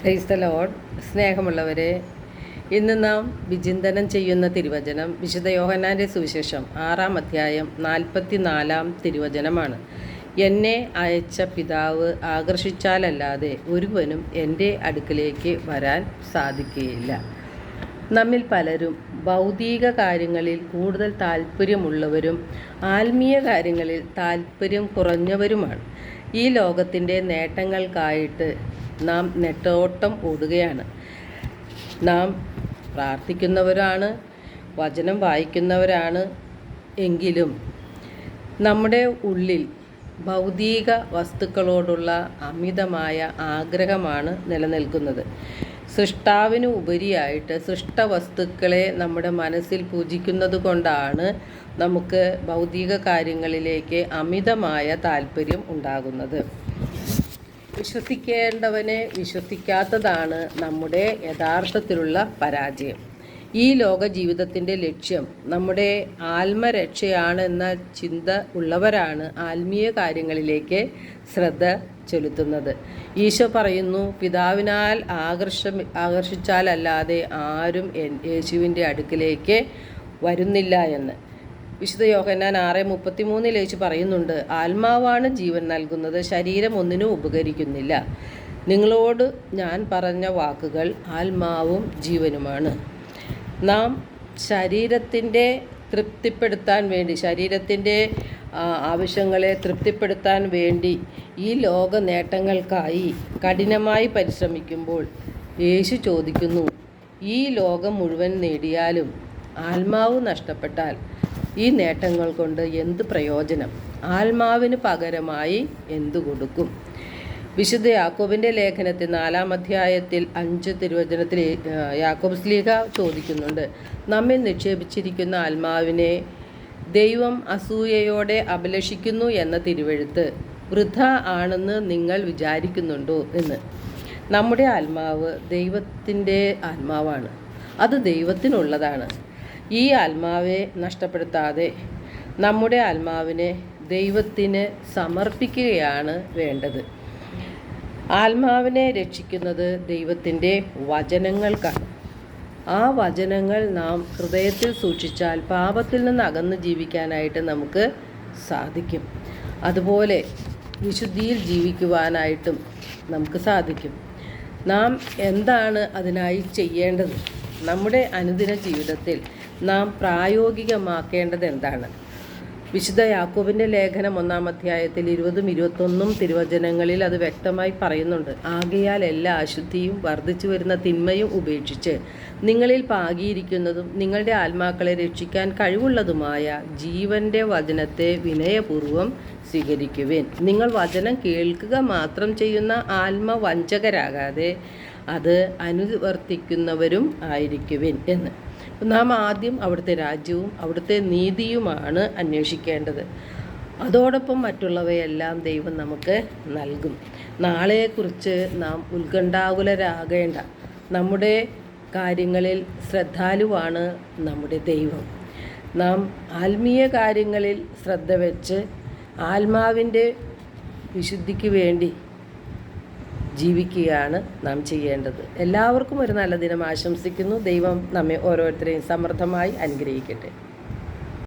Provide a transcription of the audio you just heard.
Praise the Lord. സ്നേഹമുള്ളവരെ, ഇന്ന് നാം വിചിന്തനം ചെയ്യുന്ന തിരുവചനം വിശുദ്ധ യോഹന്നാൻ്റെ സുവിശേഷം 6-ാം അധ്യായം 44-ാം തിരുവചനമാണ്. എന്നെ അയച്ച പിതാവ് ആകർഷിച്ചാലല്ലാതെ ഒരുവനും എൻ്റെ അടുക്കിലേക്ക് വരാൻ സാധിക്കുകയില്ല. നമ്മിൽ പലരും ഭൗതിക കാര്യങ്ങളിൽ കൂടുതൽ താല്പര്യമുള്ളവരും ആത്മീയ കാര്യങ്ങളിൽ താല്പര്യം കുറഞ്ഞവരുമാണ്. ഈ ലോകത്തിൻ്റെ നേട്ടങ്ങൾക്കായിട്ട് നാം നെട്ടോട്ടം ഓടുകയാണ്. നാം പ്രാർത്ഥിക്കുന്നവരാണ്, വചനം വായിക്കുന്നവരാണ്. എങ്കിലും നമ്മുടെ ഉള്ളിൽ ഭൗതിക വസ്തുക്കളോടുള്ള അമിതമായ ആഗ്രഹമാണ് നിലനിൽക്കുന്നത്. സൃഷ്ടാവിന് ഉപരിയായിട്ട് സൃഷ്ടവസ്തുക്കളെ നമ്മുടെ മനസ്സിൽ പൂജിക്കുന്നത് കൊണ്ടാണ് നമുക്ക് ഭൗതിക കാര്യങ്ങളിലേക്ക് അമിതമായ താല്പര്യം ഉണ്ടാകുന്നത്. വിശ്വസിക്കേണ്ടവനെ വിശ്വസിക്കാത്തതാണ് നമ്മുടെ യഥാർത്ഥത്തിലുള്ള പരാജയം. ഈ ലോക ജീവിതത്തിൻ്റെ ലക്ഷ്യം നമ്മുടെ ആത്മരക്ഷയാണെന്ന ചിന്ത ഉള്ളവരാണ് ആത്മീയ കാര്യങ്ങളിലേക്ക് ശ്രദ്ധ ചെലുത്തുന്നത്. ഈശോ പറയുന്നു, പിതാവിനാൽ ആകർഷിച്ചാലല്ലാതെ ആരും യേശുവിൻ്റെ അടുക്കിലേക്ക് വരുന്നില്ല എന്ന്. വിശുദ്ധ യോഹന്നാൻ 6:33 യേശു പറയുന്നുണ്ട്, ആത്മാവാണ് ജീവൻ നൽകുന്നത്, ശരീരം ഒന്നിനും ഉപകരിക്കുന്നില്ല. നിങ്ങളോട് ഞാൻ പറഞ്ഞ വാക്കുകൾ ആത്മാവും ജീവനുമാണ്. നാം ശരീരത്തിൻ്റെ തൃപ്തിപ്പെടുത്താൻ വേണ്ടി, ശരീരത്തിൻ്റെ ആവശ്യങ്ങളെ തൃപ്തിപ്പെടുത്താൻ വേണ്ടി ഈ ലോക നേട്ടങ്ങൾക്കായി കഠിനമായി പരിശ്രമിക്കുമ്പോൾ യേശു ചോദിക്കുന്നു, ഈ ലോകം മുഴുവൻ നേടിയാലും ആത്മാവ് നഷ്ടപ്പെട്ടാൽ ഈ നേട്ടങ്ങൾ കൊണ്ട് എന്ത് പ്രയോജനം? ആത്മാവിന് പകരമായി എന്തു കൊടുക്കും? വിശുദ്ധ യാക്കോബിൻ്റെ ലേഖനത്തിൽ 4-ാം അധ്യായത്തിൽ 5 തിരുവചനത്തിൽ യാക്കോബ് ശ്ലീഹ ചോദിക്കുന്നുണ്ട്, നമ്മിൽ നിക്ഷേപിച്ചിരിക്കുന്ന ആത്മാവിനെ ദൈവം അസൂയയോടെ അഭിലഷിക്കുന്നു എന്ന തിരുവെഴുത്ത് വൃഥ ആണെന്ന് നിങ്ങൾ വിചാരിക്കുന്നുണ്ടോ എന്ന്. നമ്മുടെ ആത്മാവ് ദൈവത്തിൻ്റെ ആത്മാവാണ്. അത് ദൈവത്തിനുള്ളതാണ്. ഈ ആത്മാവെ നഷ്ടപ്പെടുത്താതെ നമ്മുടെ ആത്മാവിനെ ദൈവത്തിന് സമർപ്പിക്കുകയാണ് വേണ്ടത്. ആത്മാവിനെ രക്ഷിക്കുന്നത് ദൈവത്തിൻ്റെ വചനങ്ങൾക്കാണ്. ആ വചനങ്ങൾ നാം ഹൃദയത്തിൽ സൂക്ഷിച്ചാൽ പാപത്തിൽ നിന്ന് അകന്ന് ജീവിക്കാനായിട്ട് നമുക്ക് സാധിക്കും. അതുപോലെ വിശുദ്ധിയിൽ ജീവിക്കുവാനായിട്ടും നമുക്ക് സാധിക്കും. നാം എന്താണ് അതിനായി ചെയ്യേണ്ടത്? നമ്മുടെ അനുദിന ജീവിതത്തിൽ നാം പ്രായോഗികമാക്കേണ്ടത് എന്താണ്? വിശുദ്ധ യാക്കോബിൻ്റെ ലേഖനം 1-ാം അധ്യായത്തിൽ 20-21 തിരുവചനങ്ങളിൽ അത് വ്യക്തമായി പറയുന്നുണ്ട്. ആകയാൽ എല്ലാ അശുദ്ധിയും വർദ്ധിച്ചു വരുന്ന തിന്മയും ഉപേക്ഷിച്ച് നിങ്ങളിൽ പാകിയിരിക്കുന്നതും നിങ്ങളുടെ ആത്മാക്കളെ രക്ഷിക്കാൻ കഴിവുള്ളതുമായ ജീവൻ്റെ വചനത്തെ വിനയപൂർവ്വം സ്വീകരിക്കുവിൻ. നിങ്ങൾ വചനം കേൾക്കുക മാത്രം ചെയ്യുന്ന ആത്മവഞ്ചകരാകാതെ അത് അനുവർത്തിക്കുന്നവരും ആയിരിക്കുവിൻ എന്ന്. നാം ആദ്യം അവിടുത്തെ രാജ്യവും അവിടുത്തെ നീതിയുമാണ് അന്വേഷിക്കേണ്ടത്. അതോടൊപ്പം മറ്റുള്ളവയെല്ലാം ദൈവം നമുക്ക് നൽകും. നാളെക്കുറിച്ച് നാം ഉത്കണ്ഠാകുലരാകേണ്ട. നമ്മുടെ കാര്യങ്ങളിൽ ശ്രദ്ധാലുവാണ് നമ്മുടെ ദൈവം. നാം ആത്മീയ കാര്യങ്ങളിൽ ശ്രദ്ധ വെച്ച് ആത്മാവിൻ്റെ വിശുദ്ധിക്ക് വേണ്ടി ജീവിക്കുകയാണ് നാം ചെയ്യേണ്ടത്. എല്ലാവർക്കും ഒരു നല്ല ദിനം ആശംസിക്കുന്നു. ദൈവം നമ്മെ ഓരോരുത്തരെയും സമൃദ്ധമായി അനുഗ്രഹിക്കട്ടെ.